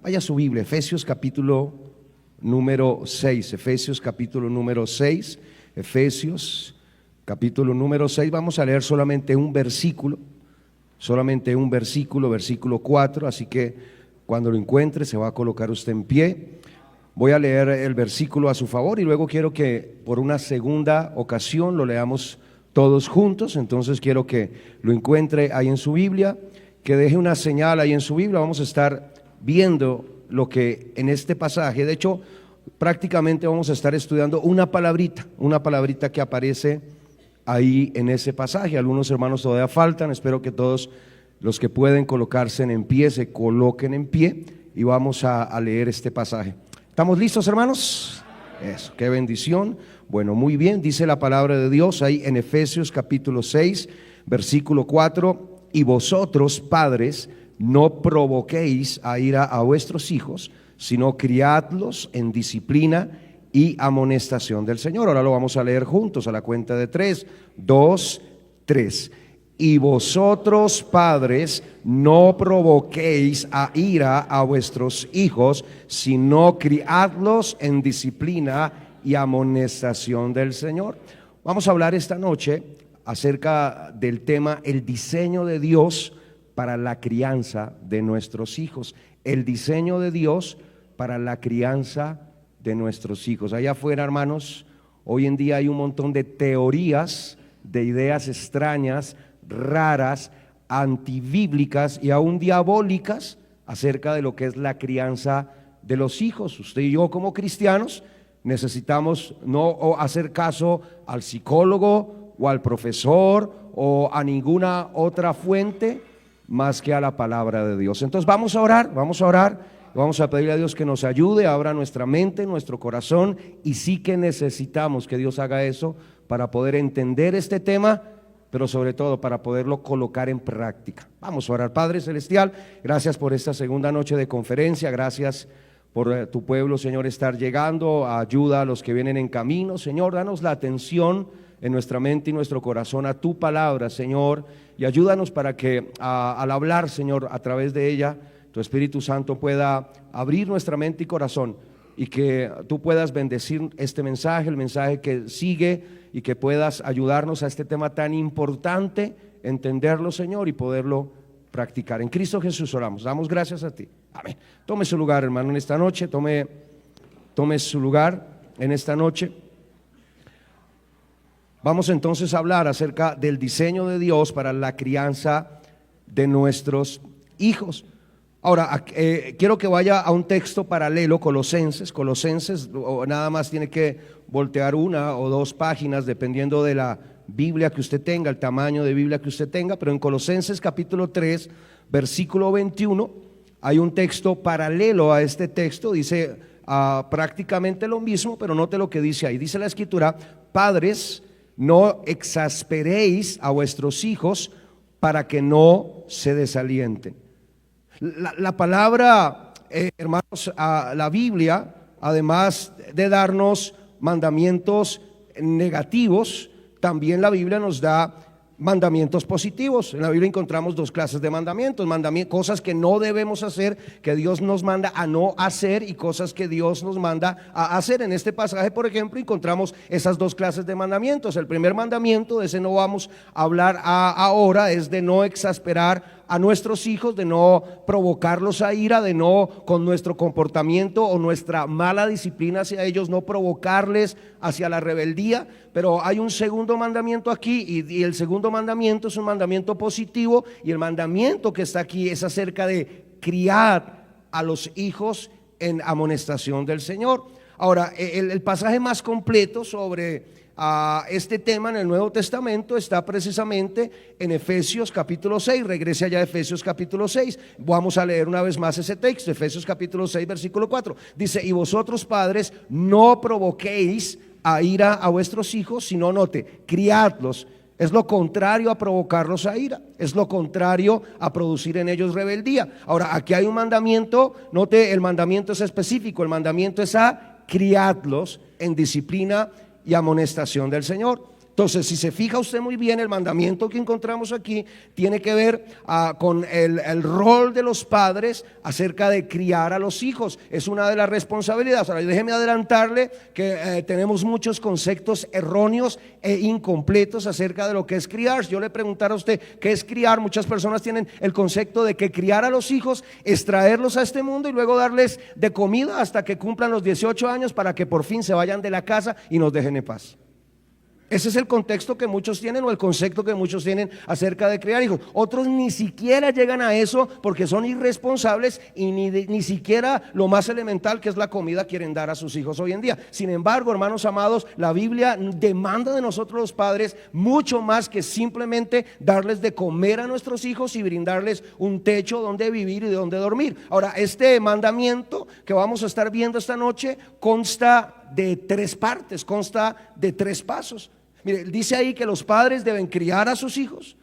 Vaya a su Biblia, Efesios capítulo número 6, Efesios capítulo número 6, Efesios capítulo número 6, vamos a leer solamente un versículo, versículo 4, así que cuando lo encuentre se va a colocar usted en pie. Voy a leer el versículo a su favor y luego quiero que por una segunda ocasión lo leamos todos juntos. Entonces quiero que lo encuentre ahí en su Biblia, que deje una señal ahí en su Biblia. Vamos a estar viendo lo que en este pasaje, de hecho prácticamente vamos a estar estudiando una palabrita que aparece ahí en ese pasaje. Algunos hermanos todavía faltan, espero que todos los que pueden colocarse en pie se coloquen en pie y vamos a leer este pasaje. ¿Estamos listos, hermanos? Eso, qué bendición. Bueno, muy bien, dice la palabra de Dios ahí en Efesios capítulo 6, versículo 4: y vosotros, padres, no provoquéis a ira a vuestros hijos, sino criadlos en disciplina y amonestación del Señor. Ahora lo vamos a leer juntos a la cuenta de 3, 2, 3. Y vosotros, padres, no provoquéis a ira a vuestros hijos, sino criadlos en disciplina y amonestación del Señor. Vamos a hablar esta noche acerca del tema el diseño de Dios para la crianza de nuestros hijos. El diseño de Dios para la crianza de nuestros hijos. Allá afuera, hermanos, hoy en día hay un montón de teorías, de ideas extrañas, raras, antibíblicas y aún diabólicas acerca de lo que es la crianza de los hijos. Usted y yo como cristianos necesitamos no hacer caso al psicólogo o al profesor o a ninguna otra fuente más que a la palabra de Dios. Entonces vamos a orar, vamos a pedirle a Dios que nos ayude, abra nuestra mente, nuestro corazón, y sí que necesitamos que Dios haga eso para poder entender este tema, pero sobre todo para poderlo colocar en práctica. Vamos a orar. Padre Celestial, gracias por esta segunda noche de conferencia, gracias por tu pueblo, Señor, estar llegando, ayuda a los que vienen en camino. Señor, danos la atención en nuestra mente y nuestro corazón a tu palabra, Señor, y ayúdanos para que al hablar, Señor, a través de ella, tu Espíritu Santo pueda abrir nuestra mente y corazón, y que tú puedas bendecir este mensaje, el mensaje que sigue, y que puedas ayudarnos a este tema tan importante, entenderlo, Señor, y poderlo practicar. En Cristo Jesús oramos, damos gracias a ti. Amén. Tome su lugar, hermano, en esta noche, tome su lugar en esta noche. Vamos entonces a hablar acerca del diseño de Dios para la crianza de nuestros hijos. Ahora, quiero que vaya a un texto paralelo, Colosenses, nada más tiene que voltear una o dos páginas dependiendo de la Biblia que usted tenga, el tamaño de Biblia que usted tenga, pero en Colosenses capítulo 3, versículo 21, hay un texto paralelo a este texto, dice prácticamente lo mismo, pero note lo que dice ahí, dice la Escritura: padres, no exasperéis a vuestros hijos para que no se desalienten. La palabra, hermanos, la Biblia, además de darnos mandamientos negativos, también la Biblia nos da mandamientos positivos. En la Biblia encontramos dos clases de mandamientos: cosas que no debemos hacer, que Dios nos manda a no hacer, y cosas que Dios nos manda a hacer. En este pasaje, por ejemplo, encontramos esas dos clases de mandamientos. El primer mandamiento, de ese no vamos a hablar ahora, es de no exasperar a nuestros hijos, de no provocarlos a ira, de no, con nuestro comportamiento o nuestra mala disciplina hacia ellos, no provocarles hacia la rebeldía. Pero hay un segundo mandamiento aquí, y el segundo mandamiento es un mandamiento positivo, y el mandamiento que está aquí es acerca de criar a los hijos en amonestación del Señor. Ahora, el pasaje más completo sobre este tema en el Nuevo Testamento está precisamente en Efesios capítulo 6. Regrese allá a Efesios capítulo 6. Vamos a leer una vez más ese texto, Efesios capítulo 6, versículo 4. Dice: y vosotros, padres, no provoquéis a ira a vuestros hijos, sino, note, criadlos. Es lo contrario a provocarlos a ira, es lo contrario a producir en ellos rebeldía. Ahora, aquí hay un mandamiento, note, el mandamiento es específico, el mandamiento es a criadlos en disciplina y amonestación del Señor. Entonces, si se fija usted muy bien, el mandamiento que encontramos aquí tiene que ver con el rol de los padres acerca de criar a los hijos. Es una de las responsabilidades. Ahora, déjeme adelantarle que tenemos muchos conceptos erróneos e incompletos acerca de lo que es criar. Si yo le preguntara a usted qué es criar, muchas personas tienen el concepto de que criar a los hijos es traerlos a este mundo y luego darles de comida hasta que cumplan los 18 años para que por fin se vayan de la casa y nos dejen en paz. Ese es el contexto que muchos tienen, o el concepto que muchos tienen acerca de criar hijos. Otros ni siquiera llegan a eso porque son irresponsables y ni siquiera lo más elemental, que es la comida, quieren dar a sus hijos hoy en día. Sin embargo, hermanos amados, la Biblia demanda de nosotros los padres mucho más que simplemente darles de comer a nuestros hijos y brindarles un techo donde vivir y donde dormir. Ahora, este mandamiento que vamos a estar viendo esta noche consta de 3 partes, consta de 3 pasos. Mire, dice ahí que los padres deben criar a sus hijos,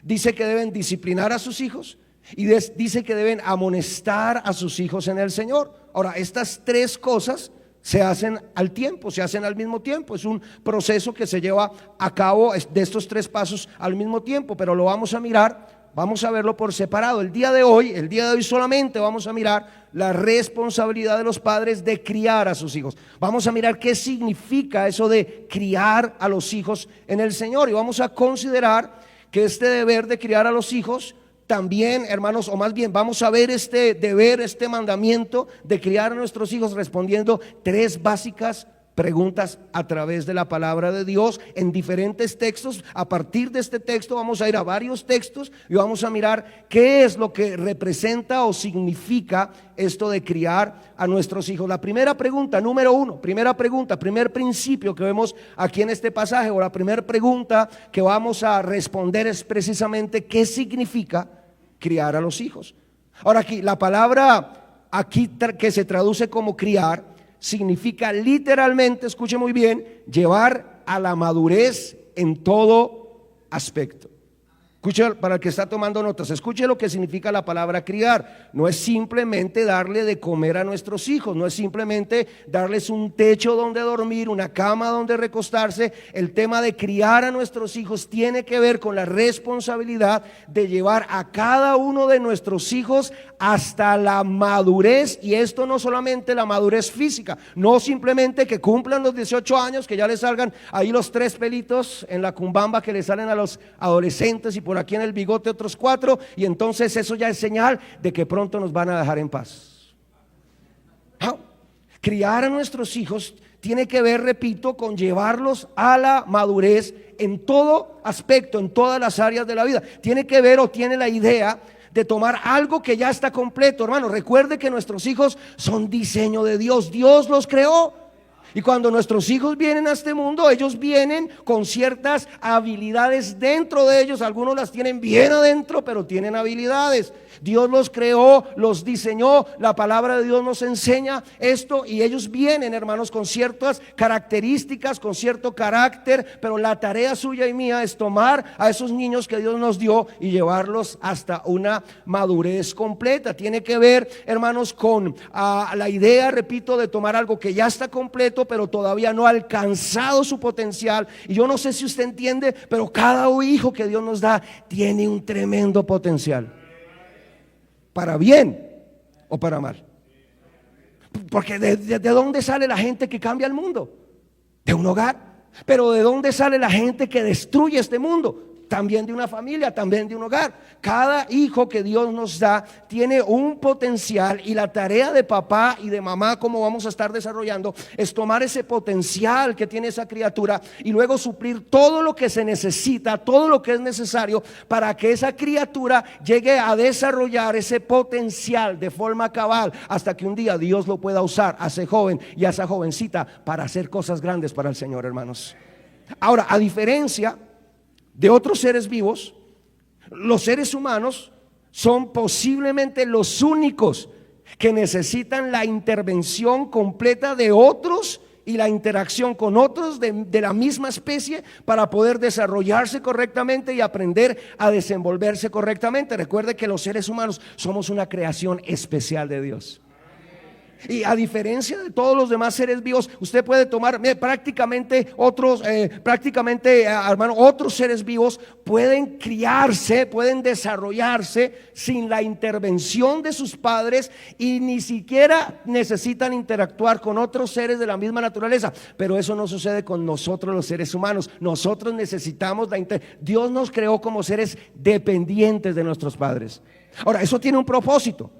dice que deben disciplinar a sus hijos y dice que deben amonestar a sus hijos en el Señor. Ahora, estas 3 cosas se hacen al tiempo, se hacen al mismo tiempo. Es un proceso que se lleva a cabo de estos 3 pasos al mismo tiempo, pero lo vamos a mirar. Vamos a verlo por separado. El día de hoy solamente vamos a mirar la responsabilidad de los padres de criar a sus hijos. Vamos a mirar qué significa eso de criar a los hijos en el Señor. Y vamos a considerar que este deber de criar a los hijos también, hermanos, o más bien vamos a ver este deber, este mandamiento de criar a nuestros hijos respondiendo 3 básicas preguntas a través de la palabra de Dios en diferentes textos. A partir de este texto vamos a ir a varios textos y vamos a mirar qué es lo que representa o significa esto de criar a nuestros hijos. La primera pregunta, número 1, primer principio que vemos aquí en este pasaje, o la primera pregunta que vamos a responder es precisamente qué significa criar a los hijos. Ahora, aquí la palabra aquí que se traduce como criar significa literalmente, escuche muy bien, llevar a la madurez en todo aspecto. Escuche, para el que está tomando notas, escuche lo que significa la palabra criar. No es simplemente darle de comer a nuestros hijos, no es simplemente darles un techo donde dormir, una cama donde recostarse. El tema de criar a nuestros hijos tiene que ver con la responsabilidad de llevar a cada uno de nuestros hijos hasta la madurez, y esto no solamente la madurez física, no simplemente que cumplan los 18 años, que ya les salgan ahí los 3 pelitos en la cumbamba que le salen a los adolescentes y por aquí en el bigote otros 4, y entonces eso ya es señal de que pronto nos van a dejar en paz. Criar a nuestros hijos tiene que ver, repito, con llevarlos a la madurez en todo aspecto, en todas las áreas de la vida. Tiene que ver, o tiene la idea de tomar algo que ya está completo. Hermano, recuerde que nuestros hijos son diseño de Dios. Dios los creó. Y cuando nuestros hijos vienen a este mundo, ellos vienen con ciertas habilidades dentro de ellos. Algunos las tienen bien adentro, pero tienen habilidades. Dios los creó, los diseñó. La palabra de Dios nos enseña esto, y ellos vienen, hermanos, con ciertas características, con cierto carácter. Pero la tarea suya y mía es tomar a esos niños que Dios nos dio y llevarlos hasta una madurez completa. Tiene que ver, hermanos, con la idea, repito, de tomar algo que ya está completo, pero todavía no ha alcanzado su potencial. Y yo no sé si usted entiende, pero cada hijo que Dios nos da tiene un tremendo potencial, para bien o para mal. Porque ¿de dónde sale la gente que cambia el mundo? De un hogar. Pero ¿de dónde sale la gente que destruye este mundo? También de una familia, también de un hogar. Cada hijo que Dios nos da tiene un potencial, y la tarea de papá y de mamá, como vamos a estar desarrollando, es tomar ese potencial que tiene esa criatura y luego suplir todo lo que se necesita, todo lo que es necesario para que esa criatura llegue a desarrollar ese potencial de forma cabal, hasta que un día Dios lo pueda usar a ese joven y a esa jovencita para hacer cosas grandes para el Señor, hermanos. Ahora, a diferencia de otros seres vivos, los seres humanos son posiblemente los únicos que necesitan la intervención completa de otros y la interacción con otros de la misma especie para poder desarrollarse correctamente y aprender a desenvolverse correctamente. Recuerde que los seres humanos somos una creación especial de Dios. Y a diferencia de todos los demás seres vivos, usted puede tomar prácticamente otros, hermano, otros seres vivos pueden criarse, pueden desarrollarse sin la intervención de sus padres y ni siquiera necesitan interactuar con otros seres de la misma naturaleza. Pero eso no sucede con nosotros los seres humanos. Nosotros necesitamos Dios nos creó como seres dependientes de nuestros padres. Ahora, eso tiene un propósito.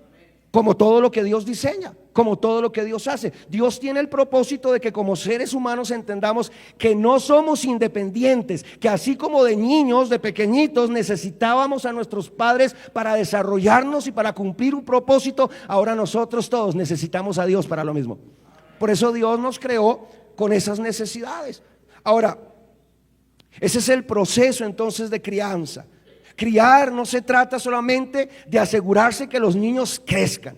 Como todo lo que Dios diseña, como todo lo que Dios hace. Dios tiene el propósito de que como seres humanos entendamos que no somos independientes, que así como de niños, de pequeñitos, necesitábamos a nuestros padres para desarrollarnos y para cumplir un propósito, ahora nosotros todos necesitamos a Dios para lo mismo. Por eso Dios nos creó con esas necesidades. Ahora, ese es el proceso entonces de crianza. Criar no se trata solamente de asegurarse que los niños crezcan,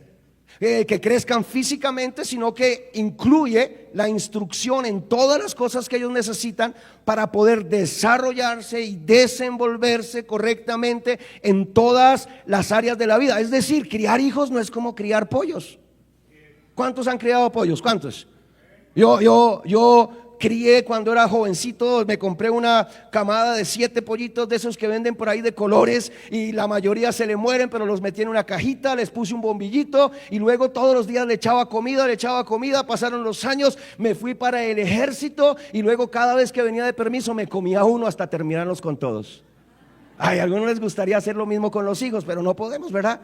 que crezcan físicamente, sino que incluye la instrucción en todas las cosas que ellos necesitan para poder desarrollarse y desenvolverse correctamente en todas las áreas de la vida. Es decir, criar hijos no es como criar pollos. ¿Cuántos han criado pollos? ¿Cuántos? Yo crié cuando era jovencito, me compré una camada de 7 pollitos de esos que venden por ahí de colores y la mayoría se le mueren, pero los metí en una cajita, les puse un bombillito y luego todos los días le echaba comida, pasaron los años, me fui para el ejército y luego cada vez que venía de permiso me comía uno hasta terminarlos con todos. Ay, a algunos les gustaría hacer lo mismo con los hijos, pero no podemos, ¿verdad?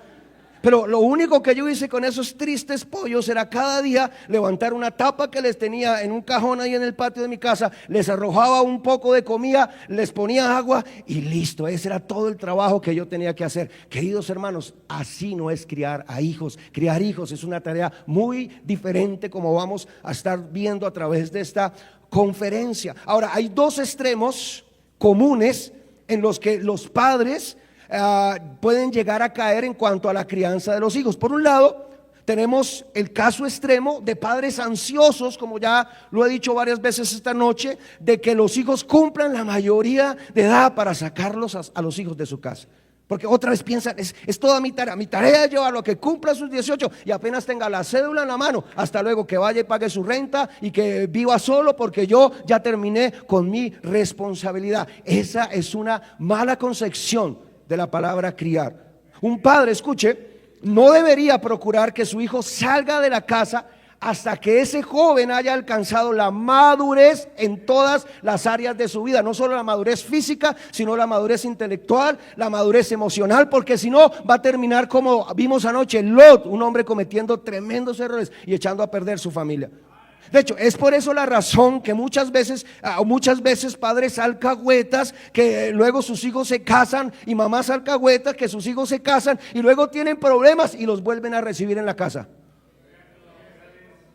Pero lo único que yo hice con esos tristes pollos era cada día levantar una tapa que les tenía en un cajón ahí en el patio de mi casa, les arrojaba un poco de comida, les ponía agua y listo. Ese era todo el trabajo que yo tenía que hacer. Queridos hermanos, así no es criar a hijos. Criar hijos es una tarea muy diferente, como vamos a estar viendo a través de esta conferencia. Ahora, hay 2 extremos comunes en los que los padres pueden llegar a caer en cuanto a la crianza de los hijos. Por un lado, tenemos el caso extremo de padres ansiosos, como ya lo he dicho varias veces esta noche, de que los hijos cumplan la mayoría de edad para sacarlos a los hijos de su casa. Porque otra vez piensan, es toda mi tarea es llevarlo a que cumpla sus 18 y apenas tenga la cédula en la mano, hasta luego que vaya y pague su renta y que viva solo porque yo ya terminé con mi responsabilidad. Esa es una mala concepción de la palabra criar. Un padre, escuche, no debería procurar que su hijo salga de la casa hasta que ese joven haya alcanzado la madurez en todas las áreas de su vida, no solo la madurez física, sino la madurez intelectual, la madurez emocional, porque si no va a terminar como vimos anoche, Lot, un hombre cometiendo tremendos errores y echando a perder su familia. De hecho, es por eso la razón que muchas veces padres alcahuetas, que luego sus hijos se casan, y mamás alcahuetas, que sus hijos se casan y luego tienen problemas y los vuelven a recibir en la casa.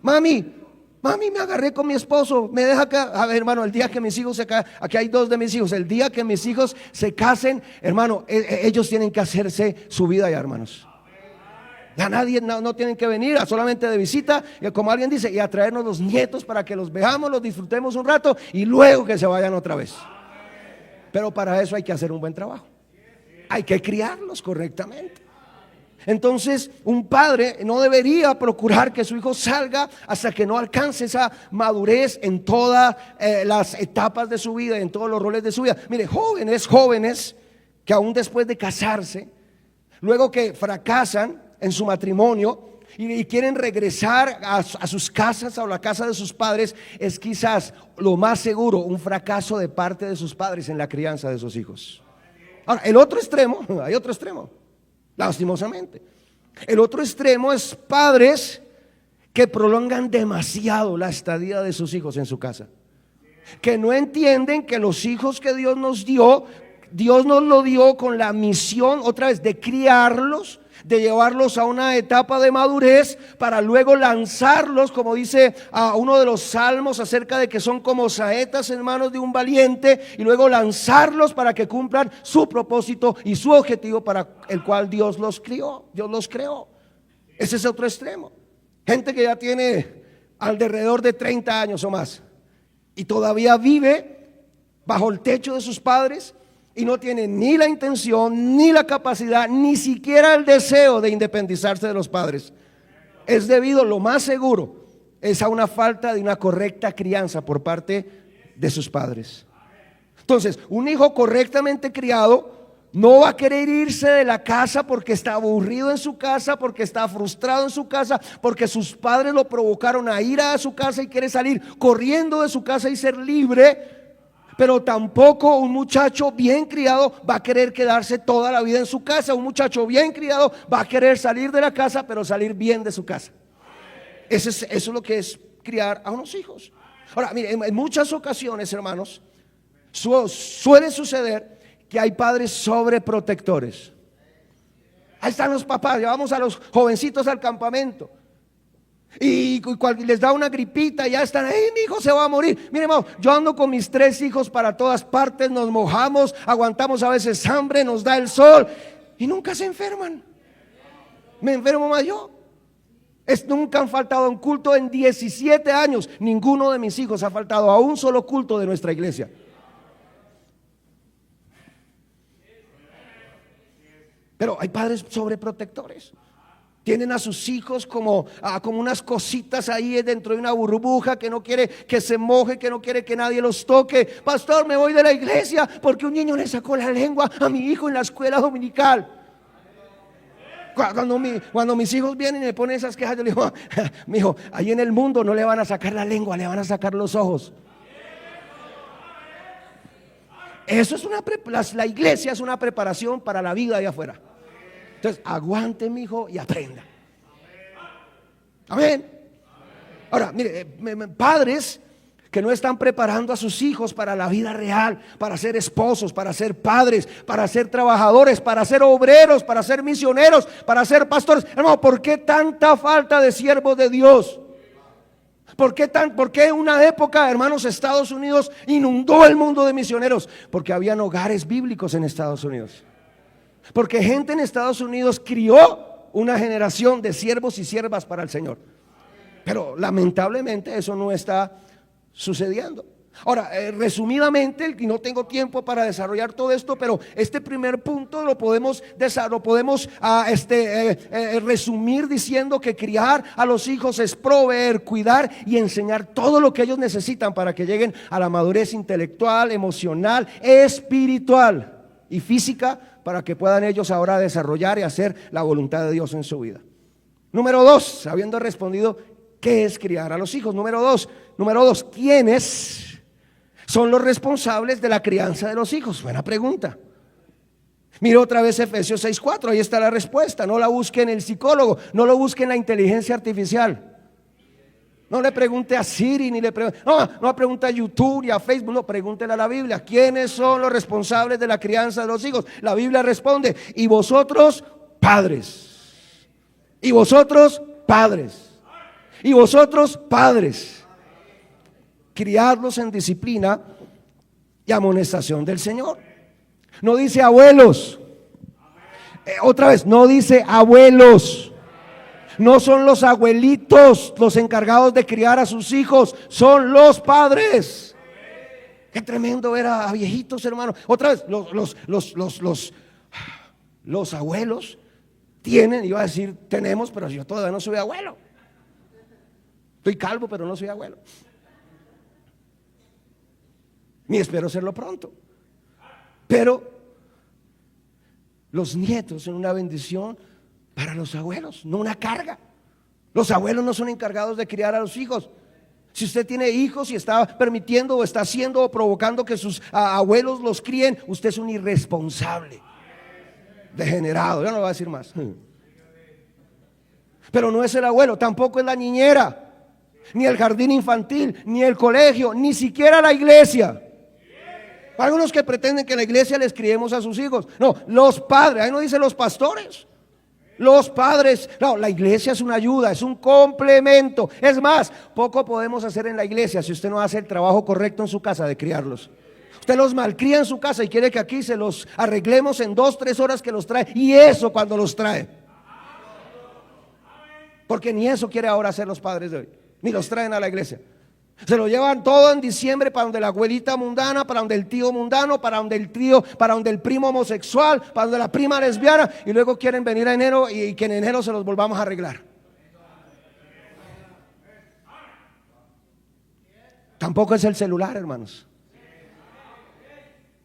Mami, me agarré con mi esposo, me deja acá. A ver, hermano, el día que mis hijos se casen, aquí hay 2 de mis hijos, el día que mis hijos se casen, hermano, ellos tienen que hacerse su vida ya, hermanos. Ya nadie, no tienen que venir solamente de visita, como alguien dice, y a traernos los nietos para que los veamos, los disfrutemos un rato y luego que se vayan otra vez. Pero para eso hay que hacer un buen trabajo. Hay que criarlos correctamente. Entonces, un padre no debería procurar que su hijo salga hasta que no alcance esa madurez en todas las etapas de su vida, en todos los roles de su vida. Mire, jóvenes que aún después de casarse, luego que fracasan en su matrimonio y quieren regresar a sus casas o a la casa de sus padres, es quizás lo más seguro un fracaso de parte de sus padres en la crianza de sus hijos. Ahora, el otro extremo, hay otro extremo, lastimosamente. El otro extremo es padres que prolongan demasiado la estadía de sus hijos en su casa, que no entienden que los hijos que Dios nos dio, Dios nos lo dio con la misión otra vez de criarlos, de llevarlos a una etapa de madurez para luego lanzarlos, como dice uno de los salmos acerca de que son como saetas en manos de un valiente, y luego lanzarlos para que cumplan su propósito y su objetivo para el cual Dios los crió, Dios los creó. Ese es otro extremo. Gente que ya tiene alrededor de 30 años o más y todavía vive bajo el techo de sus padres y no tiene ni la intención, ni la capacidad, ni siquiera el deseo de independizarse de los padres. es debido, lo más seguro, es a una falta de una correcta crianza por parte de sus padres. Entonces, un hijo correctamente criado no va a querer irse de la casa porque está aburrido en su casa, porque está frustrado en su casa, porque sus padres lo provocaron a ir a su casa y quiere salir corriendo de su casa y ser libre. Pero tampoco un muchacho bien criado va a querer quedarse toda la vida en su casa. Un muchacho bien criado va a querer salir de la casa, pero salir bien de su casa. Eso es lo que es criar a unos hijos. Ahora, mire, en muchas ocasiones, hermanos, suele suceder que hay padres sobreprotectores. Ahí están los papás, llevamos a los jovencitos al campamento y les da una gripita y ya están, mi hijo se va a morir. Mire, hermano, yo ando con mis 3 hijos para todas partes, nos mojamos, aguantamos a veces hambre, nos da el sol y nunca se enferman. Me enfermo más yo. Nunca han faltado a un culto en 17 años. Ninguno de mis hijos ha faltado a un solo culto de nuestra iglesia. Pero hay padres sobreprotectores. Tienen a sus hijos como unas cositas ahí dentro de una burbuja, que no quiere que se moje, que no quiere que nadie los toque. Pastor, me voy de la iglesia porque un niño le sacó la lengua a mi hijo en la escuela dominical. Cuando mis hijos vienen y me ponen esas quejas, yo le digo, mi hijo, ahí en el mundo no le van a sacar la lengua, le van a sacar los ojos. Eso es la iglesia es una preparación para la vida de afuera. Entonces, aguante, mi hijo, y aprenda. Amén. Ahora, mire, padres que no están preparando a sus hijos para la vida real, para ser esposos, para ser padres, para ser trabajadores, para ser obreros, para ser misioneros, para ser pastores. Hermano, ¿por qué tanta falta de siervos de Dios? ¿Por qué una época, hermanos, Estados Unidos inundó el mundo de misioneros? Porque habían hogares bíblicos en Estados Unidos. Porque gente en Estados Unidos crió una generación de siervos y siervas para el Señor. Pero lamentablemente eso no está sucediendo. Ahora, resumidamente, y no tengo tiempo para desarrollar todo esto, pero este primer punto lo podemos resumir diciendo que criar a los hijos es proveer, cuidar y enseñar todo lo que ellos necesitan para que lleguen a la madurez intelectual, emocional, espiritual y física, para que puedan ellos ahora desarrollar y hacer la voluntad de Dios en su vida. Número 2, habiendo respondido ¿qué es criar a los hijos? Número dos, ¿quiénes son los responsables de la crianza de los hijos? Buena pregunta. Mire otra vez Efesios 6:4, ahí está la respuesta. No la busque en el psicólogo, no lo busque en la inteligencia artificial. No le pregunte a Siri, no pregunte a YouTube ni a Facebook, no, pregúntele a la Biblia. ¿Quiénes son los responsables de la crianza de los hijos? La Biblia responde, y vosotros padres, y vosotros padres, y vosotros padres, criadlos en disciplina y amonestación del Señor. No dice abuelos, otra vez, no dice abuelos. No son los abuelitos los encargados de criar a sus hijos, son los padres. Qué tremendo ver a viejitos, hermano. Otra vez, los abuelos tienen, iba a decir tenemos, pero yo todavía no soy abuelo. Estoy calvo, pero no soy abuelo. Ni espero serlo pronto. Pero los nietos son una bendición para los abuelos, no una carga. Los abuelos no son encargados de criar a los hijos. Si usted tiene hijos y está permitiendo o está haciendo o provocando que sus abuelos los críen, usted es un irresponsable, degenerado. Ya no lo voy a decir más. Pero no es el abuelo, tampoco es la niñera, ni el jardín infantil, ni el colegio, ni siquiera la iglesia. Hay algunos que pretenden que la iglesia les criemos a sus hijos. No, los padres, ahí no dice los pastores. Los padres, no, la iglesia es una ayuda, es un complemento. Es más, poco podemos hacer en la iglesia si usted no hace el trabajo correcto en su casa de criarlos. Usted los malcría en su casa y quiere que aquí se los arreglemos en 2-3 horas que los trae. Y eso cuando los trae. Porque ni eso quiere ahora hacer los padres de hoy. Ni los traen a la iglesia. Se lo llevan todo en diciembre para donde la abuelita mundana, para donde el tío mundano, para donde el tío, para donde el primo homosexual, para donde la prima lesbiana, y luego quieren venir a enero y que en enero se los volvamos a arreglar. Tampoco es el celular, hermanos.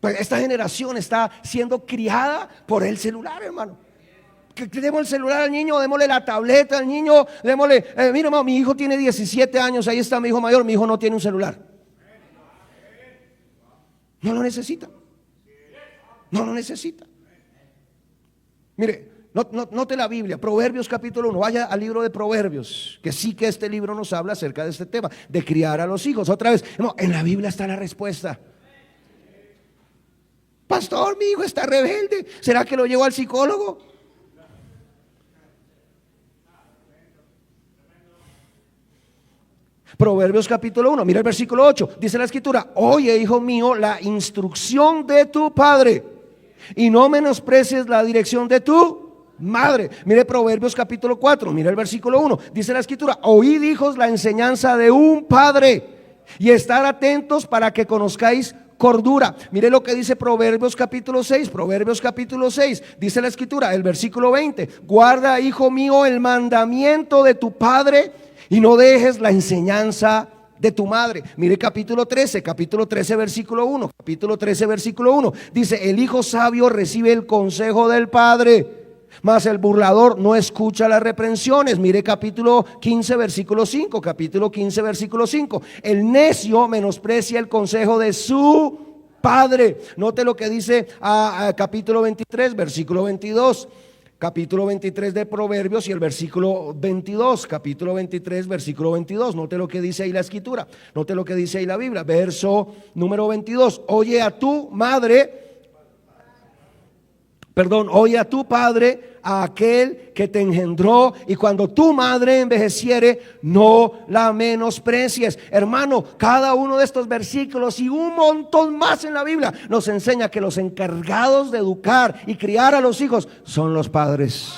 Pues esta generación está siendo criada por el celular, hermano. Que demos el celular al niño, démosle la tableta al niño, démosle, mira, hermano, mi hijo tiene 17 años, ahí está mi hijo mayor, mi hijo no tiene un celular. No lo necesita. No lo necesita. Mire, note la Biblia, Proverbios capítulo 1, vaya al libro de Proverbios, que sí que este libro nos habla acerca de este tema, de criar a los hijos. Otra vez, no, en la Biblia está la respuesta. Pastor, mi hijo está rebelde, ¿será que lo llevo al psicólogo? Proverbios capítulo 1, mira el versículo 8, dice la escritura: oye, hijo mío, la instrucción de tu padre, y no menosprecies la dirección de tu madre. Mire Proverbios capítulo 4, mira el versículo 1, dice la escritura: oíd, hijos, la enseñanza de un padre, y estar atentos para que conozcáis cordura. Mire lo que dice Proverbios capítulo 6, Proverbios capítulo 6, dice la escritura, el versículo 20: guarda, hijo mío, el mandamiento de tu padre, y no dejes la enseñanza de tu madre. Mire capítulo 13 versículo 1, capítulo 13 versículo 1, dice: el hijo sabio recibe el consejo del padre, mas el burlador no escucha las reprensiones. Mire capítulo 15 versículo 5, capítulo 15 versículo 5, el necio menosprecia el consejo de su padre. Note lo que dice a capítulo 23 versículo 22, capítulo 23 de Proverbios y el versículo 22, capítulo 23 versículo 22. Note lo que dice ahí la escritura, note lo que dice ahí la Biblia, verso número 22: oye a tu padre, a aquel que te engendró, y cuando tu madre envejeciere, no la menosprecies. Hermano, cada uno de estos versículos y un montón más en la Biblia nos enseña que los encargados de educar y criar a los hijos son los padres.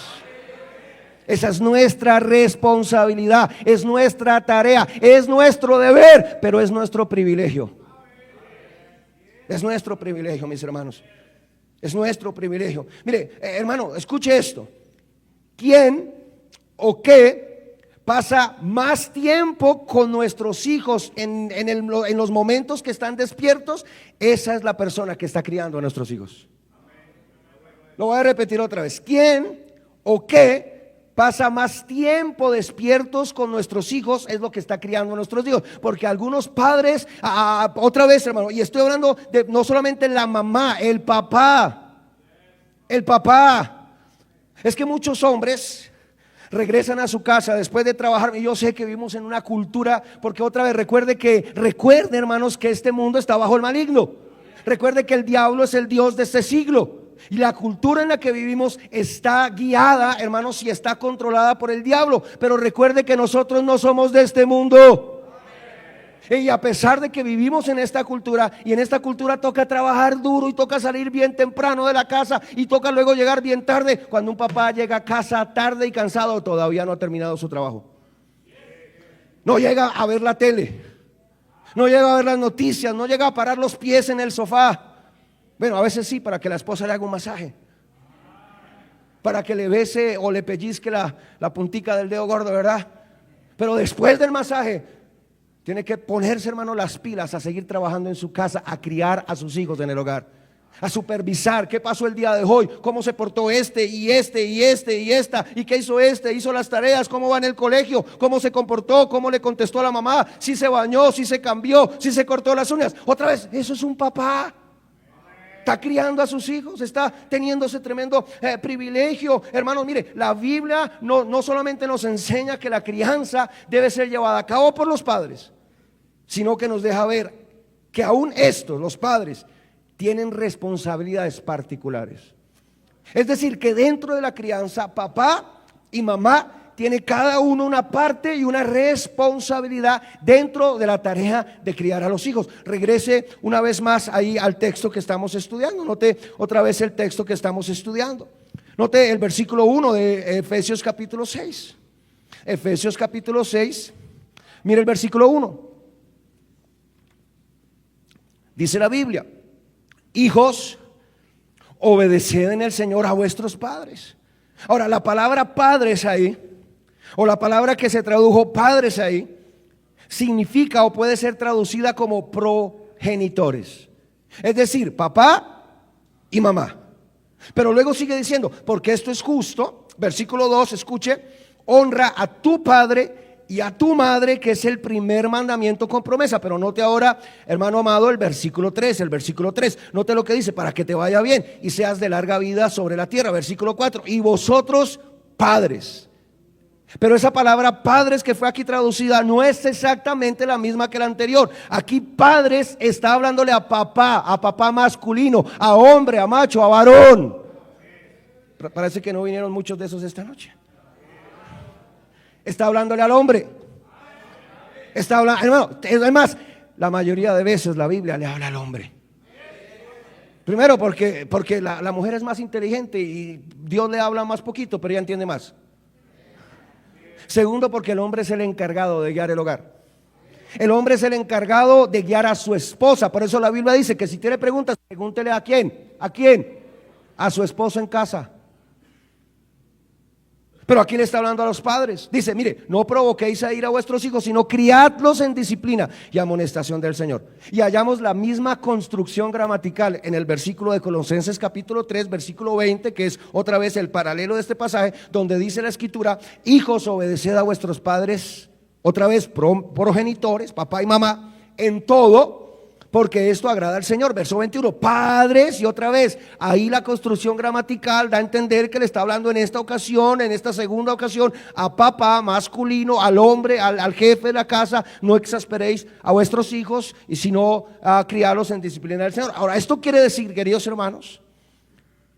Esa es nuestra responsabilidad, es nuestra tarea, es nuestro deber, pero es nuestro privilegio. Es nuestro privilegio, mis hermanos. Es nuestro privilegio. Mire, hermano, escuche esto. ¿Quién o qué pasa más tiempo con nuestros hijos en los momentos que están despiertos? Esa es la persona que está criando a nuestros hijos. Lo voy a repetir otra vez. ¿Quién o qué pasa más tiempo despiertos con nuestros hijos? Es lo que está criando a nuestros hijos. Porque algunos padres, otra vez, hermano, y estoy hablando de no solamente la mamá, el papá. Es que muchos hombres regresan a su casa después de trabajar, y yo sé que vivimos en una cultura, porque otra vez recuerde, hermanos, que este mundo está bajo el maligno. Recuerde que el diablo es el dios de este siglo. Y la cultura en la que vivimos está guiada, hermanos, y está controlada por el diablo. Pero recuerde que nosotros no somos de este mundo. Y a pesar de que vivimos en esta cultura, y en esta cultura toca trabajar duro y toca salir bien temprano de la casa y toca luego llegar bien tarde. Cuando un papá llega a casa tarde y cansado, todavía no ha terminado su trabajo. No llega a ver la tele, no llega a ver las noticias, no llega a parar los pies en el sofá. Bueno, a veces sí, para que la esposa le haga un masaje, para que le bese o le pellizque la puntica del dedo gordo, ¿verdad? Pero después del masaje tiene que ponerse, hermano, las pilas a seguir trabajando en su casa, a criar a sus hijos en el hogar, a supervisar qué pasó el día de hoy, cómo se portó este y esta, y qué hizo hizo las tareas, cómo va en el colegio, cómo se comportó, cómo le contestó a la mamá, si se bañó, si se cambió, si se cortó las uñas. Otra vez, eso es un papá. Está criando a sus hijos, está teniendo ese tremendo privilegio. Hermanos, mire, la Biblia no solamente nos enseña que la crianza debe ser llevada a cabo por los padres, sino que nos deja ver que aún estos, los padres, tienen responsabilidades particulares. Es decir, que dentro de la crianza, papá y mamá tiene cada uno una parte y una responsabilidad dentro de la tarea de criar a los hijos. Regrese una vez más ahí al texto que estamos estudiando. Note otra vez el texto que estamos estudiando. Note el versículo 1 de Efesios capítulo 6. Efesios capítulo 6. Mire el versículo 1. Dice la Biblia: hijos, obedeced en el Señor a vuestros padres. Ahora, la palabra padres ahí, o la palabra que se tradujo padres ahí, significa o puede ser traducida como progenitores. Es decir, papá y mamá. Pero luego sigue diciendo, porque esto es justo, versículo 2, escuche, honra a tu padre y a tu madre, que es el primer mandamiento con promesa. Pero note ahora, hermano amado, el versículo 3, note lo que dice, para que te vaya bien y seas de larga vida sobre la tierra. Versículo 4, y vosotros padres. Pero esa palabra padres que fue aquí traducida no es exactamente la misma que la anterior. Aquí padres está hablándole a papá masculino, a hombre, a macho, a varón. Parece que no vinieron muchos de esos esta noche. Está hablándole al hombre. Está hablando, hermano, además, la mayoría de veces la Biblia le habla al hombre. Primero porque la mujer es más inteligente y Dios le habla más poquito, pero ella entiende más. Segundo, porque el hombre es el encargado de guiar el hogar. El hombre es el encargado de guiar a su esposa. Por eso la Biblia dice que si tiene preguntas, pregúntele a quién. ¿A quién? A su esposo en casa. Pero aquí le está hablando a los padres. Dice, mire, no provoquéis a ir a vuestros hijos, sino criadlos en disciplina y amonestación del Señor. Y hallamos la misma construcción gramatical en el versículo de Colosenses capítulo 3, versículo 20, que es otra vez el paralelo de este pasaje, donde dice la escritura, hijos, obedeced a vuestros padres, otra vez progenitores, papá y mamá, en todo, porque esto agrada al Señor. Verso 21, padres, y otra vez, ahí la construcción gramatical da a entender que le está hablando en esta ocasión, en esta segunda ocasión, a papá masculino, al hombre, al jefe de la casa. No exasperéis a vuestros hijos, y sino a criarlos en disciplina del Señor. Ahora, esto quiere decir, queridos hermanos,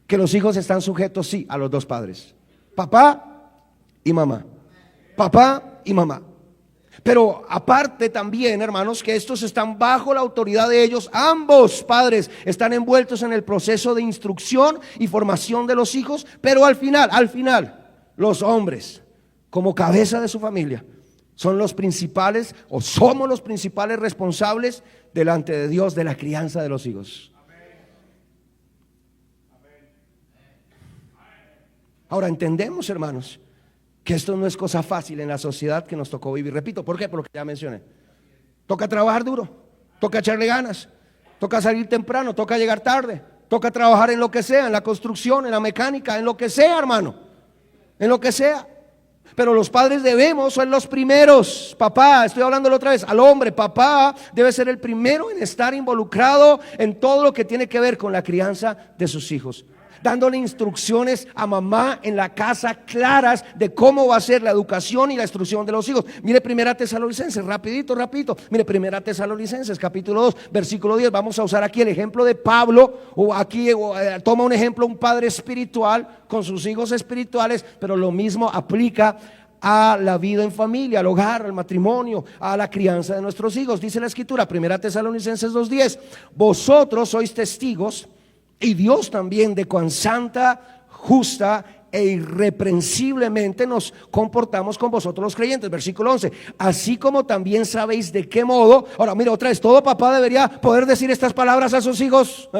que los hijos están sujetos, sí, a los dos padres, papá y mamá. Papá y mamá. Pero aparte también, hermanos, que estos están bajo la autoridad de ellos. Ambos padres están envueltos en el proceso de instrucción y formación de los hijos. Pero al final, los hombres, como cabeza de su familia, son los principales, o somos los principales responsables delante de Dios de la crianza de los hijos. Ahora entendemos, hermanos, que esto no es cosa fácil en la sociedad que nos tocó vivir. Repito, ¿por qué? Por lo que ya mencioné. Toca trabajar duro, toca echarle ganas, toca salir temprano, toca llegar tarde, toca trabajar en lo que sea, en la construcción, en la mecánica, en lo que sea, hermano, en lo que sea. Pero los padres debemos ser los primeros. Papá, estoy hablándole otra vez al hombre, papá debe ser el primero en estar involucrado en todo lo que tiene que ver con la crianza de sus hijos, dándole instrucciones a mamá en la casa claras de cómo va a ser la educación y la instrucción de los hijos. Mire Primera Tesalonicenses, rapidito. Mire Primera Tesalonicenses capítulo 2, versículo 10. Vamos a usar aquí el ejemplo de Pablo, o aquí toma un ejemplo un padre espiritual con sus hijos espirituales, pero lo mismo aplica a la vida en familia, al hogar, al matrimonio, a la crianza de nuestros hijos. Dice la escritura, Primera Tesalonicenses 2:10, vosotros sois testigos, y Dios también, de cuán santa, justa e irreprensiblemente nos comportamos con vosotros los creyentes. Versículo 11, así como también sabéis de qué modo. Ahora mira otra vez, todo papá debería poder decir estas palabras a sus hijos.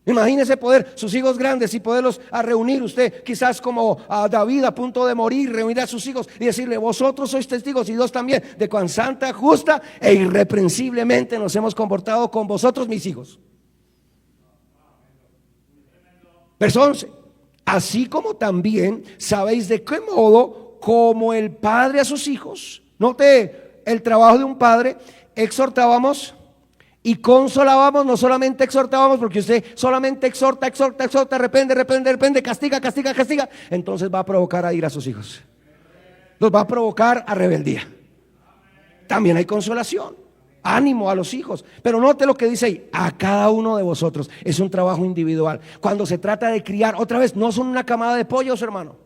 Imagínese poder, sus hijos grandes, y poderlos a reunir usted, quizás como a David a punto de morir, reunir a sus hijos y decirle, vosotros sois testigos, y Dios también, de cuán santa, justa e irreprensiblemente nos hemos comportado con vosotros, mis hijos. Verso 11, así como también sabéis de qué modo, como el padre a sus hijos. Note el trabajo de un padre. Exhortábamos y consolábamos. No solamente exhortábamos, porque usted solamente exhorta, reprende, castiga. Entonces va a provocar a ir a sus hijos, los va a provocar a rebeldía. También hay consolación, ánimo a los hijos. Pero note lo que dice ahí, a cada uno de vosotros. Es un trabajo individual. Cuando se trata de criar, otra vez, no son una camada de pollos, hermano.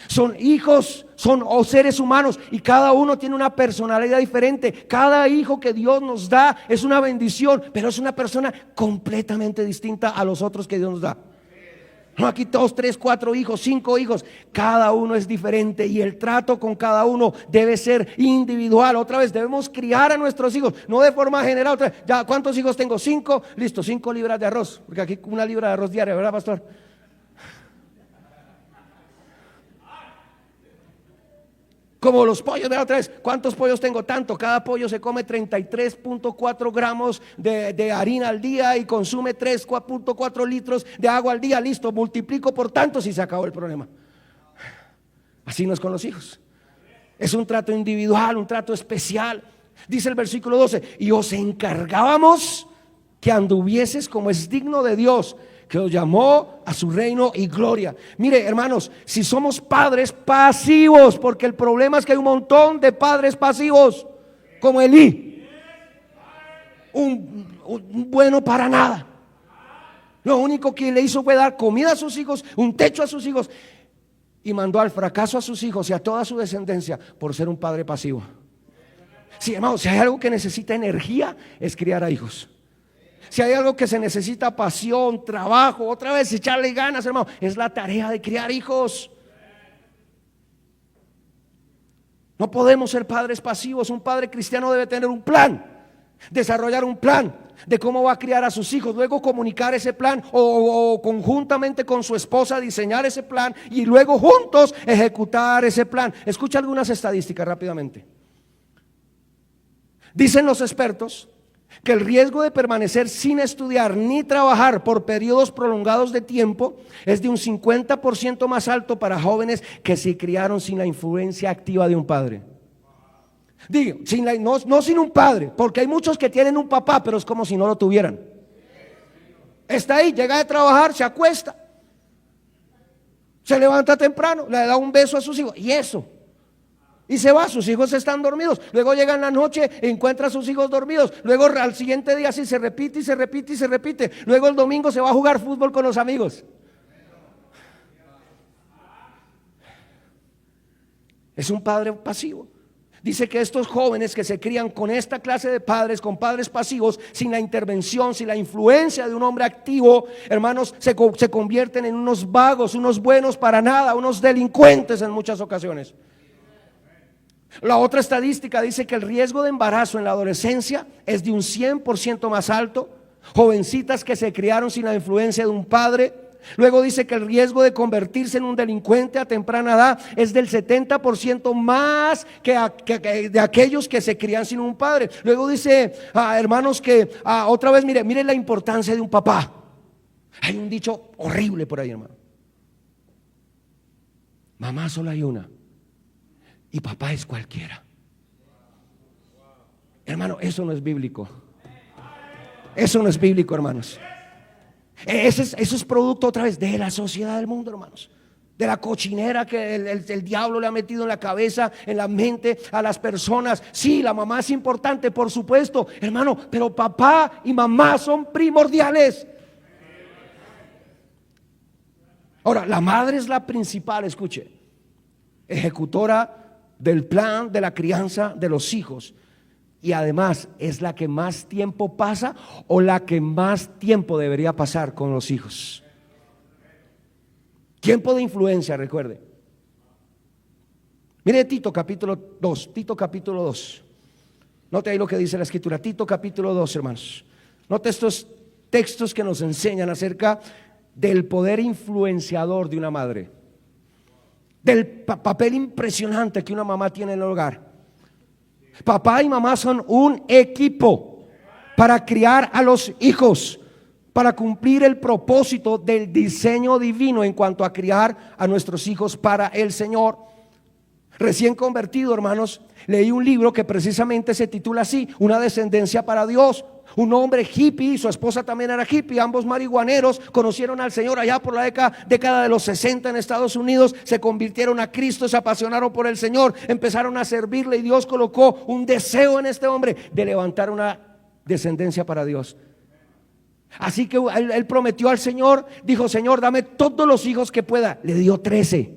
Son hijos, son seres humanos, y cada uno tiene una personalidad diferente. Cada hijo que Dios nos da es una bendición, pero es una persona completamente distinta a los otros que Dios nos da. No, aquí 2, 3, 4 hijos, 5 hijos, cada uno es diferente, y el trato con cada uno debe ser individual. Otra vez, debemos criar a nuestros hijos, no de forma general. Otra vez, ya, ¿cuántos hijos tengo? 5, listo, 5 libras de arroz, porque aquí 1 libra de arroz diaria, ¿verdad, pastor? Como los pollos, vea otra vez, ¿cuántos pollos tengo? Tanto, cada pollo se come 33.4 gramos de harina al día y consume 3.4 litros de agua al día. Listo, multiplico por tantos y se acabó el problema. Así no es con los hijos. Es un trato individual, un trato especial. Dice el versículo 12: y os encargábamos que anduvieses como es digno de Dios, que os llamó a su reino y gloria. Mire, hermanos, si somos padres pasivos, porque el problema es que hay un montón de padres pasivos, como Elí, un bueno para nada. Lo único que le hizo fue dar comida a sus hijos, un techo a sus hijos, y mandó al fracaso a sus hijos y a toda su descendencia por ser un padre pasivo. Sí, hermanos, si hay algo que necesita energía, es criar a hijos. Si hay algo que se necesita pasión, trabajo, otra vez echarle ganas, hermano, es la tarea de criar hijos. No podemos ser padres pasivos. Un padre cristiano debe tener un plan, desarrollar un plan de cómo va a criar a sus hijos, luego comunicar ese plan o conjuntamente con su esposa diseñar ese plan y luego juntos ejecutar ese plan. Escucha algunas estadísticas rápidamente. Dicen los expertos que el riesgo de permanecer sin estudiar ni trabajar por periodos prolongados de tiempo es de un 50% más alto para jóvenes que se criaron sin la influencia activa de un padre. Digo, no sin un padre, porque hay muchos que tienen un papá, pero es como si no lo tuvieran. Está ahí, llega de trabajar, se acuesta, se levanta temprano, le da un beso a sus hijos y eso. Y se va, sus hijos están dormidos. Luego llega en la noche, encuentra a sus hijos dormidos. Luego al siguiente día así se repite y se repite y se repite. Luego el domingo se va a jugar fútbol con los amigos. Es un padre pasivo. Dice que estos jóvenes que se crían con esta clase de padres, con padres pasivos, sin la intervención, sin la influencia de un hombre activo, hermanos, se convierten en unos vagos, unos buenos para nada, unos delincuentes en muchas ocasiones. La otra estadística dice que el riesgo de embarazo en la adolescencia es de un 100% más alto. Jovencitas que se criaron sin la influencia de un padre. Luego dice que el riesgo de convertirse en un delincuente a temprana edad es del 70% más que de aquellos que se crían sin un padre. Luego dice, hermanos, que otra vez mire la importancia de un papá. Hay un dicho horrible por ahí, hermano. Mamá solo hay una y papá es cualquiera. Hermano, eso no es bíblico. Eso no es bíblico, hermanos. Eso es producto otra vez de la sociedad del mundo, hermanos. De la cochinera que el diablo le ha metido en la cabeza, en la mente a las personas. Sí, la mamá es importante, por supuesto, hermano, pero papá y mamá son primordiales. Ahora, la madre es la principal, escuche, ejecutora del plan de la crianza de los hijos. Y además es la que más tiempo pasa o la que más tiempo debería pasar con los hijos. Tiempo de influencia, recuerde. Mire Tito capítulo 2, Tito capítulo 2. Note ahí lo que dice la escritura, Tito capítulo 2, hermanos. Note estos textos que nos enseñan acerca del poder influenciador de una madre, del papel impresionante que una mamá tiene en el hogar. Papá y mamá son un equipo para criar a los hijos, para cumplir el propósito del diseño divino en cuanto a criar a nuestros hijos para el Señor. Recién convertido, hermanos, leí un libro que precisamente se titula así, Una descendencia para Dios. Un hombre hippie, su esposa también era hippie, ambos marihuaneros, conocieron al Señor allá por la década de los 60 en Estados Unidos, se convirtieron a Cristo, se apasionaron por el Señor, empezaron a servirle y Dios colocó un deseo en este hombre de levantar una descendencia para Dios. Así que él prometió al Señor, dijo: Señor, dame todos los hijos que pueda. Le dio 13.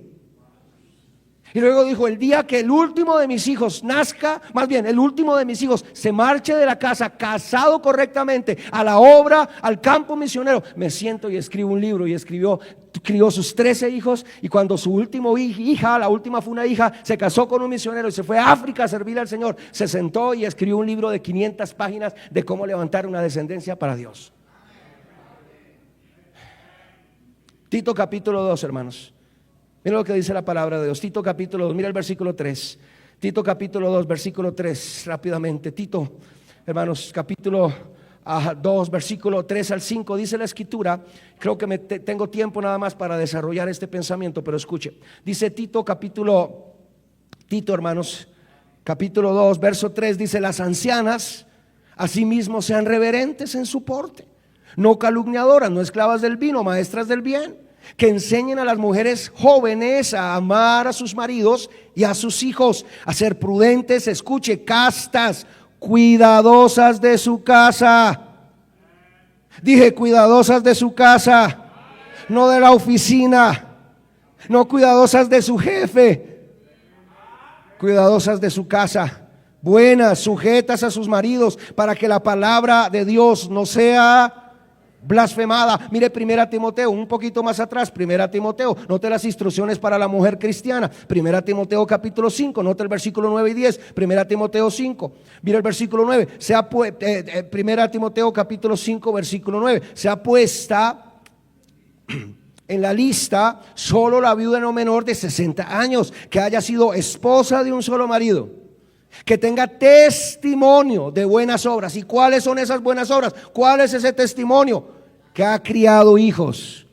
Y luego dijo: el día que el último de mis hijos nazca, más bien el último de mis hijos se marche de la casa casado correctamente a la obra, al campo misionero, me siento y escribo un libro. Y crió sus 13 hijos. Y cuando su última hija, la última fue una hija, se casó con un misionero y se fue a África a servirle al Señor, se sentó y escribió un libro de 500 páginas de cómo levantar una descendencia para Dios. Tito capítulo 2, hermanos. Mira lo que dice la palabra de Dios. Tito capítulo 2, mira el versículo 3. Tito capítulo 2, versículo 3, rápidamente. Tito, hermanos, capítulo 2, versículo 3 al 5, dice la escritura. Creo que tengo tiempo nada más para desarrollar este pensamiento, pero escuche. Dice Tito, hermanos, capítulo 2, verso 3, dice: las ancianas asimismo sean reverentes en su porte, no calumniadoras, no esclavas del vino, maestras del bien, que enseñen a las mujeres jóvenes a amar a sus maridos y a sus hijos, a ser prudentes, escuche, castas, cuidadosas de su casa. Dije cuidadosas de su casa, no de la oficina, no cuidadosas de su jefe, cuidadosas de su casa, buenas, sujetas a sus maridos, para que la palabra de Dios no sea blasfemada. Mire 1 Timoteo, un poquito más atrás, 1 Timoteo, note las instrucciones para la mujer cristiana. 1 Timoteo capítulo 5, note el versículo 9 y 10. 1 Timoteo 5, mire el versículo 9. 1 Timoteo capítulo 5, versículo 9. Sea puesta en la lista solo la viuda no menor de 60 años, que haya sido esposa de un solo marido, que tenga testimonio de buenas obras. ¿Y cuáles son esas buenas obras? ¿Cuál es ese testimonio? Que ha criado hijos,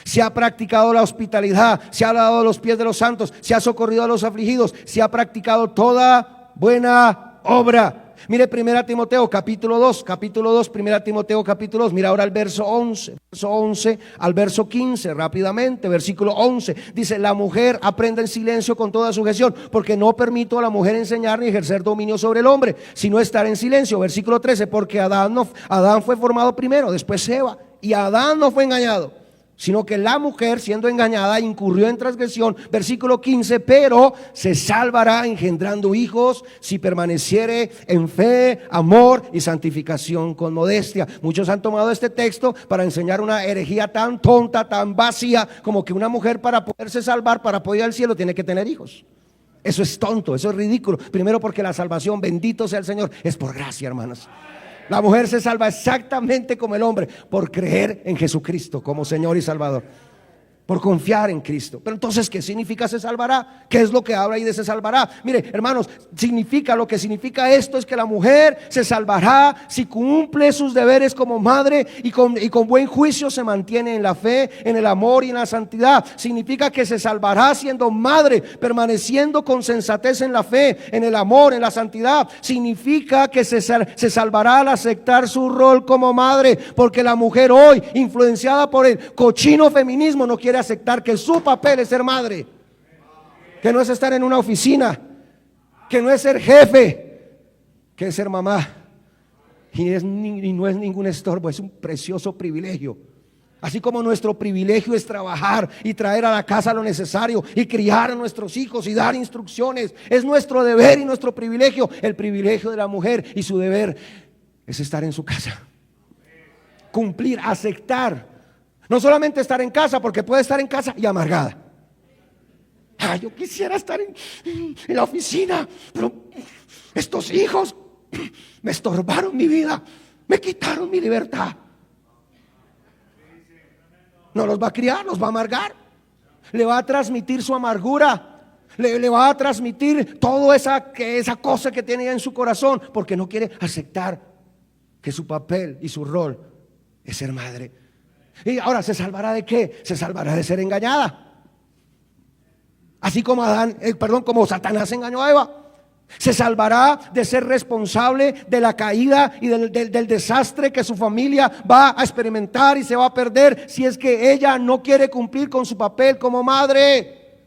se ha practicado la hospitalidad, se ha lavado los pies de los santos, se ha socorrido a los afligidos, se ha practicado toda buena obra. Mire 1 Timoteo capítulo 2, 1 Timoteo capítulo 2, mira ahora el verso 11 al verso 15, rápidamente, versículo 11, dice: la mujer aprenda en silencio con toda sujeción, porque no permito a la mujer enseñar ni ejercer dominio sobre el hombre, sino estar en silencio. Versículo 13, porque Adán fue formado primero, después Eva, y Adán no fue engañado, sino que la mujer, siendo engañada, incurrió en transgresión. Versículo 15, pero se salvará engendrando hijos si permaneciere en fe, amor y santificación con modestia. Muchos han tomado este texto para enseñar una herejía tan tonta, tan vacía, como que una mujer, para poderse salvar, para poder ir al cielo, tiene que tener hijos. Eso es tonto, eso es ridículo. Primero, porque la salvación, bendito sea el Señor, es por gracia, hermanos. La mujer se salva exactamente como el hombre, por creer en Jesucristo como Señor y Salvador, por confiar en Cristo. Pero entonces, ¿qué significa se salvará? ¿Qué es lo que habla ahí de se salvará? Mire, hermanos, lo que significa esto es que la mujer se salvará si cumple sus deberes como madre y con buen juicio se mantiene en la fe, en el amor y en la santidad. Significa que se salvará siendo madre, permaneciendo con sensatez en la fe, en el amor, en la santidad. Significa que se salvará al aceptar su rol como madre, porque la mujer hoy, influenciada por el cochino feminismo, no quiere aceptar que su papel es ser madre, que no es estar en una oficina, que no es ser jefe, que es ser mamá. Y no es ningún estorbo, es un precioso privilegio. Así como nuestro privilegio es trabajar y traer a la casa lo necesario y criar a nuestros hijos y dar instrucciones, es nuestro deber y nuestro privilegio. El privilegio de la mujer y su deber es estar en su casa, cumplir, aceptar. No solamente estar en casa, porque puede estar en casa y amargada. Yo quisiera estar en la oficina, pero estos hijos me estorbaron mi vida, me quitaron mi libertad. No los va a criar, los va a amargar. Le va a transmitir su amargura, le va a transmitir toda esa cosa que tiene en su corazón, porque no quiere aceptar que su papel y su rol es ser madre. Y ahora, ¿se salvará de qué? Se salvará de ser engañada. Así como como Satanás engañó a Eva. Se salvará de ser responsable de la caída y del desastre que su familia va a experimentar y se va a perder si es que ella no quiere cumplir con su papel como madre.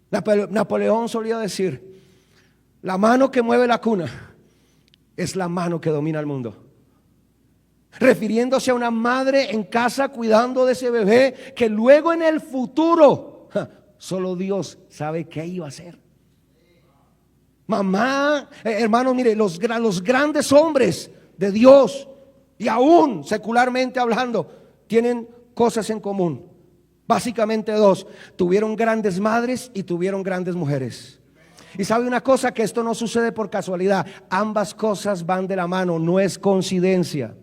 Napoleón solía decir: la mano que mueve la cuna es la mano que domina el mundo, refiriéndose a una madre en casa cuidando de ese bebé que luego en el futuro solo Dios sabe qué iba a hacer. Mamá, hermanos, mire, los grandes hombres de Dios, y aún secularmente hablando, tienen cosas en común. Básicamente dos: tuvieron grandes madres y tuvieron grandes mujeres. Y sabe una cosa, que esto no sucede por casualidad. Ambas cosas van de la mano, no es coincidencia.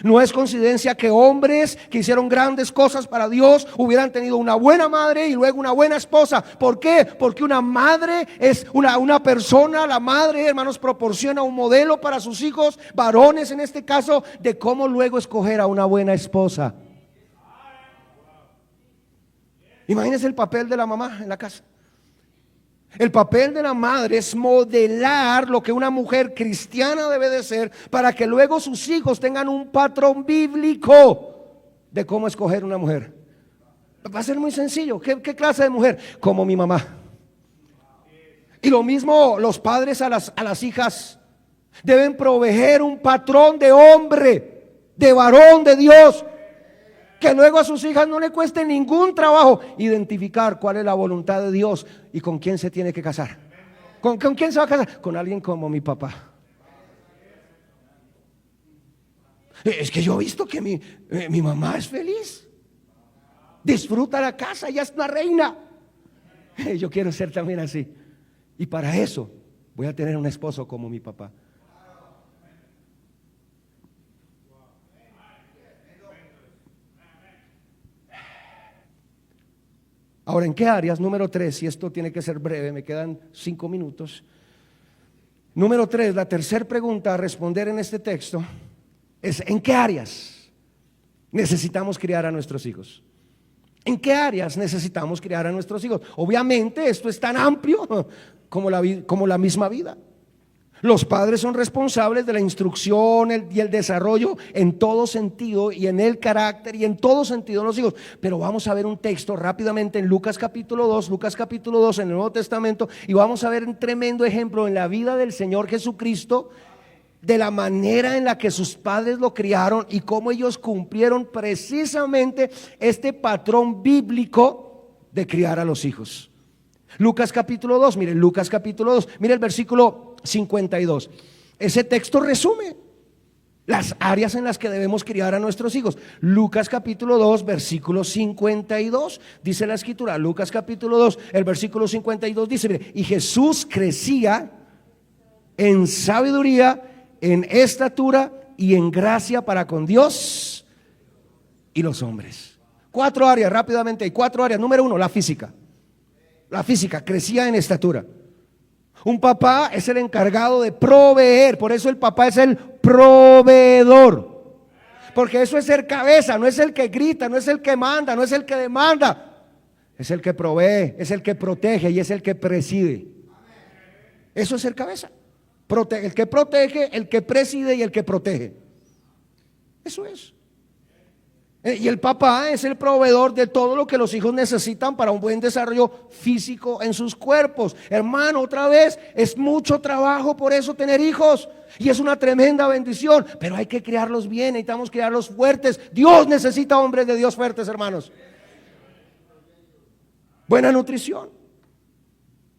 No es coincidencia que hombres que hicieron grandes cosas para Dios hubieran tenido una buena madre y luego una buena esposa. ¿Por qué? Porque una madre es una persona, la madre, hermanos, proporciona un modelo para sus hijos, varones en este caso, de cómo luego escoger a una buena esposa. Imagínense el papel de la mamá en la casa. El papel de la madre es modelar lo que una mujer cristiana debe de ser para que luego sus hijos tengan un patrón bíblico de cómo escoger una mujer. Va a ser muy sencillo. ¿Qué clase de mujer? Como mi mamá. Y lo mismo los padres a las hijas deben proveer un patrón de hombre, de varón de Dios, que luego a sus hijas no le cueste ningún trabajo identificar cuál es la voluntad de Dios y con quién se tiene que casar. ¿Con quién se va a casar? Con alguien como mi papá. Es que yo he visto que mi mamá es feliz, disfruta la casa, ella es una reina. Yo quiero ser también así. Y para eso voy a tener un esposo como mi papá. Ahora, ¿en qué áreas? Número 3, y esto tiene que ser breve, me quedan 5 minutos. Número 3, la tercera pregunta a responder en este texto es: ¿en qué áreas necesitamos criar a nuestros hijos? ¿En qué áreas necesitamos criar a nuestros hijos? Obviamente esto es tan amplio como la misma vida. Los padres son responsables de la instrucción y el desarrollo en todo sentido, y en el carácter y en todo sentido de los hijos. Pero vamos a ver un texto rápidamente en Lucas capítulo 2 en el Nuevo Testamento, y vamos a ver un tremendo ejemplo en la vida del Señor Jesucristo, de la manera en la que sus padres lo criaron y cómo ellos cumplieron precisamente este patrón bíblico de criar a los hijos. Lucas capítulo 2, mire el versículo 52. Ese texto resume las áreas en las que debemos criar a nuestros hijos. Lucas capítulo 2, versículo 52, dice la escritura. Lucas capítulo 2, el versículo 52 dice, mire, y Jesús crecía en sabiduría, en estatura y en gracia para con Dios y los hombres. 4 áreas, rápidamente, hay 4 áreas. Número 1, la física. La física, crecía en estatura. Un papá es el encargado de proveer, por eso el papá es el proveedor. Porque eso es ser cabeza, no es el que grita, no es el que manda, no es el que demanda. Es el que provee, es el que protege y es el que preside. Eso es ser cabeza. El que protege, el que preside y el que protege. Eso es. Y el papá es el proveedor de todo lo que los hijos necesitan para un buen desarrollo físico en sus cuerpos. Hermano, otra vez, es mucho trabajo por eso tener hijos, y es una tremenda bendición, pero hay que criarlos bien, necesitamos criarlos fuertes. Dios necesita hombres de Dios fuertes, hermanos. Buena nutrición.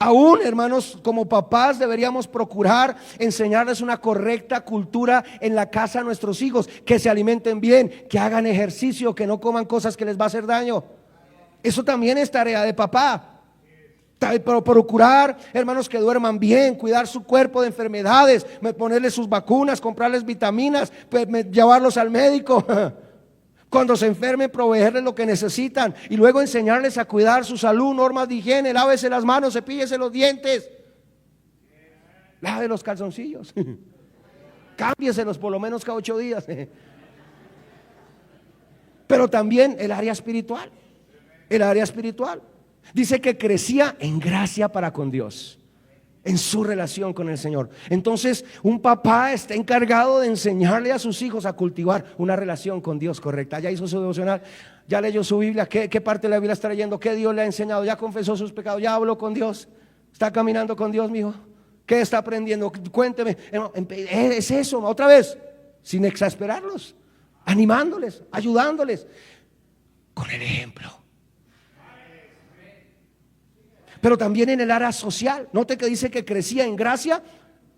Aún, hermanos, como papás deberíamos procurar enseñarles una correcta cultura en la casa a nuestros hijos, que se alimenten bien, que hagan ejercicio, que no coman cosas que les va a hacer daño. Eso también es tarea de papá. Pero procurar, hermanos, que duerman bien, cuidar su cuerpo de enfermedades, ponerles sus vacunas, comprarles vitaminas, llevarlos al médico. Cuando se enfermen, proveerles lo que necesitan, y luego enseñarles a cuidar su salud, normas de higiene, lávese las manos, cepíllese los dientes, lave los calzoncillos, cámbieselos por lo menos cada 8 días. Pero también el área espiritual. Dice que crecía en gracia para con Dios, en su relación con el Señor. Entonces, un papá está encargado de enseñarle a sus hijos a cultivar una relación con Dios correcta. Ya hizo su devocional, ya leyó su Biblia, ¿qué parte de la Biblia está leyendo? ¿Qué Dios le ha enseñado? ¿Ya confesó sus pecados? ¿Ya habló con Dios? ¿Está caminando con Dios, mijo? ¿Qué está aprendiendo? Cuénteme. Es eso, otra vez, sin exasperarlos, animándoles, ayudándoles con el ejemplo. Pero también en el área social. Note que dice que crecía en gracia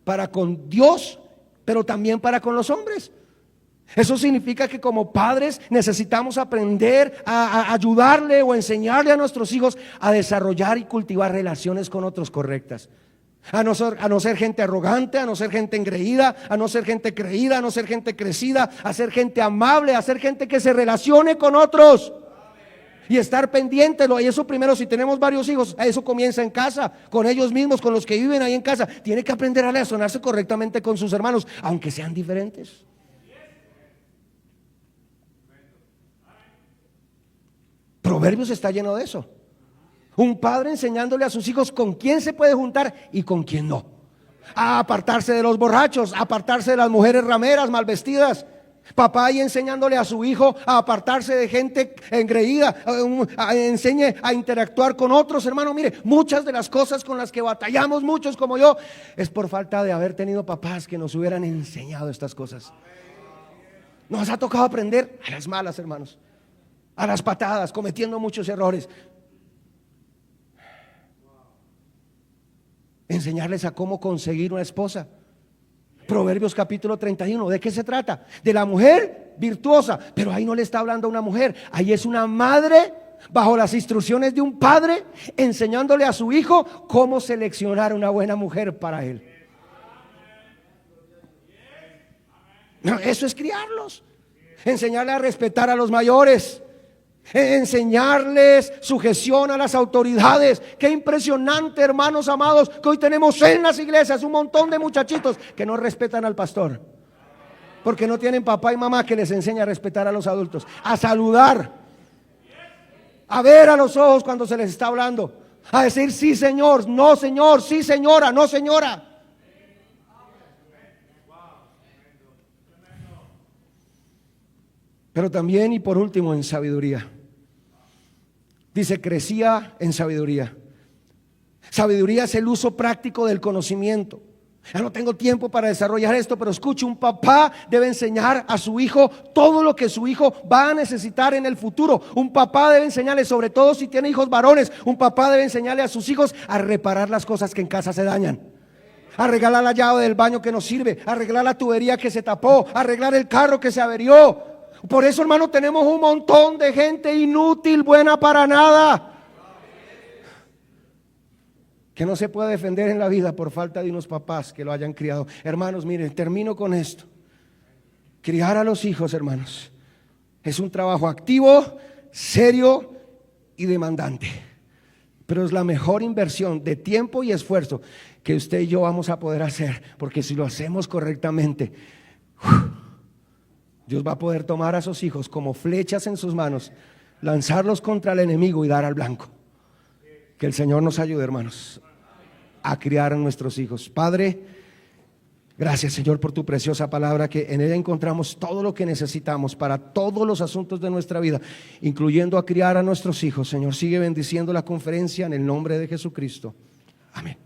para con Dios, pero también para con los hombres. Eso significa que como padres necesitamos aprender a ayudarle o enseñarle a nuestros hijos a desarrollar y cultivar relaciones con otros correctas. A no ser gente arrogante, a no ser gente engreída, a no ser gente creída, a no ser gente crecida, a ser gente amable, a ser gente que se relacione con otros. Y estar pendiente, y eso primero, si tenemos varios hijos, eso comienza en casa, con ellos mismos, con los que viven ahí en casa. Tiene que aprender a relacionarse correctamente con sus hermanos, aunque sean diferentes. Proverbios está lleno de eso. Un padre enseñándole a sus hijos con quién se puede juntar y con quién no. A apartarse de los borrachos, a apartarse de las mujeres rameras, mal vestidas. Papá ahí enseñándole a su hijo a apartarse de gente engreída, enseñe a interactuar con otros. Hermano, mire, muchas de las cosas con las que batallamos muchos como yo es por falta de haber tenido papás que nos hubieran enseñado estas cosas. Nos ha tocado aprender a las malas, hermanos, a las patadas, cometiendo muchos errores. Enseñarles a cómo conseguir una esposa. Proverbios capítulo 31, ¿de qué se trata? De la mujer virtuosa, pero ahí no le está hablando a una mujer, ahí es una madre bajo las instrucciones de un padre, enseñándole a su hijo cómo seleccionar una buena mujer para él. No, eso es criarlos, enseñarle a respetar a los mayores, enseñarles sujeción a las autoridades. Qué impresionante, hermanos amados, que hoy tenemos en las iglesias un montón de muchachitos que no respetan al pastor, porque no tienen papá y mamá que les enseña a respetar a los adultos, a saludar, a ver a los ojos cuando se les está hablando, a decir sí señor, no señor, sí señora, no señora. Pero también, y por último, en sabiduría. Dice, crecía en sabiduría. Sabiduría es el uso práctico del conocimiento. Ya no tengo tiempo para desarrollar esto, pero escuche, un papá debe enseñar a su hijo todo lo que su hijo va a necesitar en el futuro. Un papá debe enseñarle, sobre todo si tiene hijos varones, un papá debe enseñarle a sus hijos a reparar las cosas que en casa se dañan. Arreglar la llave del baño que no sirve, arreglar la tubería que se tapó, arreglar el carro que se averió. Por eso, hermano, tenemos un montón de gente inútil, buena para nada, que no se puede defender en la vida por falta de unos papás que lo hayan criado. Hermanos, miren, termino con esto. Criar a los hijos, hermanos, es un trabajo activo, serio y demandante, pero es la mejor inversión de tiempo y esfuerzo que usted y yo vamos a poder hacer, porque si lo hacemos correctamente, Dios va a poder tomar a sus hijos como flechas en sus manos, lanzarlos contra el enemigo y dar al blanco. Que el Señor nos ayude, hermanos, a criar a nuestros hijos. Padre, gracias, Señor, por tu preciosa palabra, que en ella encontramos todo lo que necesitamos para todos los asuntos de nuestra vida, incluyendo a criar a nuestros hijos. Señor, sigue bendiciendo la conferencia en el nombre de Jesucristo. Amén.